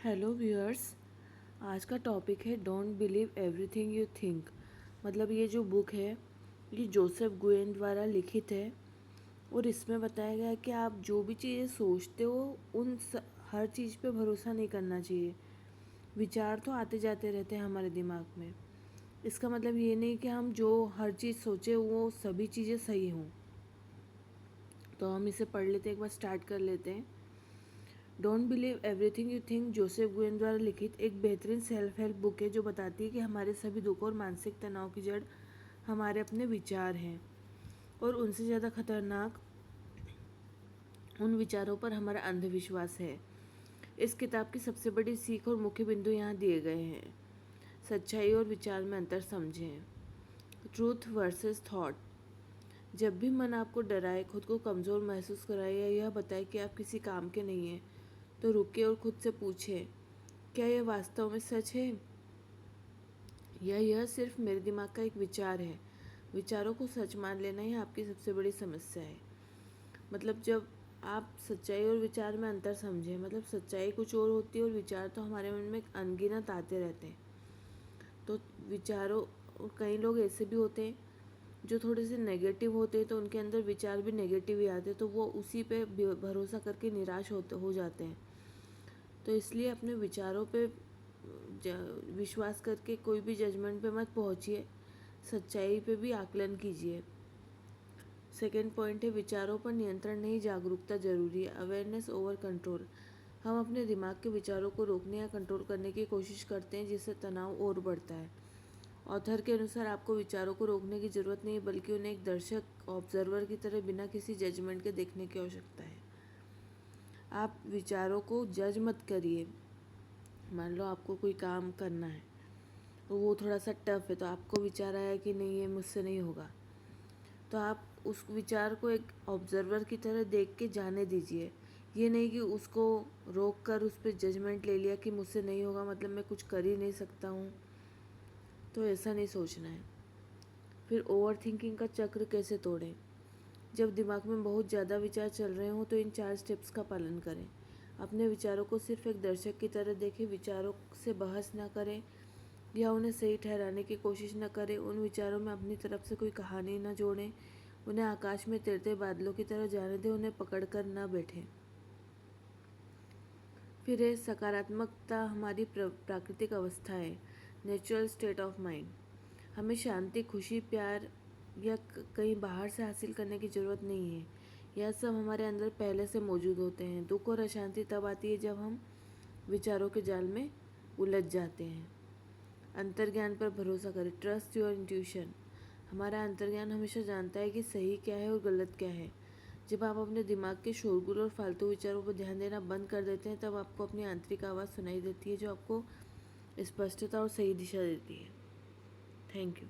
Hello viewers. आज का topic है don't believe everything you think. मतलब ये जो बुक है ये जोसेफ गुएन द्वारा लिखित है और इसमें बताया गया है कि आप जो भी चीज़ें सोचते हो हर चीज़ पे भरोसा नहीं करना चाहिए। विचार तो आते जाते रहते हैं हमारे दिमाग में। इसका मतलब ये नहीं कि हम जो हर चीज़ सोचे वो सभी चीज़ें सही हों। तो हम इसे पढ़ लेते हैं, एक बार स्टार्ट कर लेते हैं। Don't believe everything you think Joseph गुएन द्वारा लिखित एक बेहतरीन सेल्फ हेल्प बुक है जो बताती है कि हमारे सभी दुखों और मानसिक तनाव की जड़ हमारे अपने विचार हैं और उनसे ज़्यादा खतरनाक उन विचारों पर हमारा अंधविश्वास है। इस किताब की सबसे बड़ी सीख और मुख्य बिंदु यहाँ दिए गए हैं। सच्चाई और विचार में अंतर समझें। Truth versus thought. जब भी मन आपको डराए, खुद को कमज़ोर महसूस कराए या यह बताए कि आप किसी काम के नहीं हैं, तो रुके और खुद से पूछें, क्या यह वास्तव में सच है या यह सिर्फ मेरे दिमाग का एक विचार है। विचारों को सच मान लेना ही आपकी सबसे बड़ी समस्या है। मतलब जब आप सच्चाई और विचार में अंतर समझें, मतलब सच्चाई कुछ और होती है और विचार तो हमारे मन में अनगिनत आते रहते हैं। तो विचारों, और कई लोग ऐसे भी होते हैं जो थोड़े से नेगेटिव होते हैं, तो उनके अंदर विचार भी नेगेटिव ही आते हैं, तो वो उसी पे भरोसा करके निराश हो जाते हैं। तो इसलिए अपने विचारों पे विश्वास करके कोई भी जजमेंट पे मत पहुंचिए। सच्चाई पे भी आकलन कीजिए। सेकेंड पॉइंट है विचारों पर नियंत्रण नहीं, जागरूकता जरूरी है। Awareness over control. हम अपने दिमाग के विचारों को रोकने या कंट्रोल करने की कोशिश करते हैं, जिससे तनाव और बढ़ता है। ऑथर के अनुसार आपको विचारों को रोकने की ज़रूरत नहीं है, बल्कि उन्हें एक दर्शक ऑब्जर्वर की तरह बिना किसी जजमेंट के देखने की आवश्यकता है। आप विचारों को जज मत करिए। मान लो आपको कोई काम करना है तो वो थोड़ा सा टफ है, तो आपको विचार आया कि नहीं ये मुझसे नहीं होगा, तो आप उस विचार को एक ऑब्जर्वर की तरह देख के जाने दीजिए। ये नहीं कि उसको रोक कर उस पर जजमेंट ले लिया कि मुझसे नहीं होगा मतलब मैं कुछ कर ही नहीं सकता हूँ। तो ऐसा नहीं सोचना है। फिर ओवर थिंकिंग का चक्र कैसे तोड़ें। जब दिमाग में बहुत ज़्यादा विचार चल रहे हों तो इन 4 स्टेप्स का पालन करें। अपने विचारों को सिर्फ एक दर्शक की तरह देखें। विचारों से बहस न करें या उन्हें सही ठहराने की कोशिश न करें। उन विचारों में अपनी तरफ से कोई कहानी न जोड़ें। उन्हें आकाश में तैरते बादलों की तरह जाने दें, उन्हें पकड़ कर न बैठें। फिर है सकारात्मकता हमारी प्राकृतिक अवस्था है, नेचुरल स्टेट ऑफ माइंड। हमें शांति, खुशी, प्यार या कहीं बाहर से हासिल करने की ज़रूरत नहीं है। यह सब हमारे अंदर पहले से मौजूद होते हैं। दुख और अशांति तब आती है जब हम विचारों के जाल में उलझ जाते हैं। अंतर्ज्ञान पर भरोसा करें। Trust your intuition. हमारा अंतर्ज्ञान हमेशा जानता है कि सही क्या है और गलत क्या है। जब आप अपने दिमाग के शोरगुल और फालतू विचारों पर ध्यान देना बंद कर देते हैं, तब आपको अपनी आंतरिक आवाज़ सुनाई देती है जो आपको स्पष्टता और सही दिशा देती है। Thank you.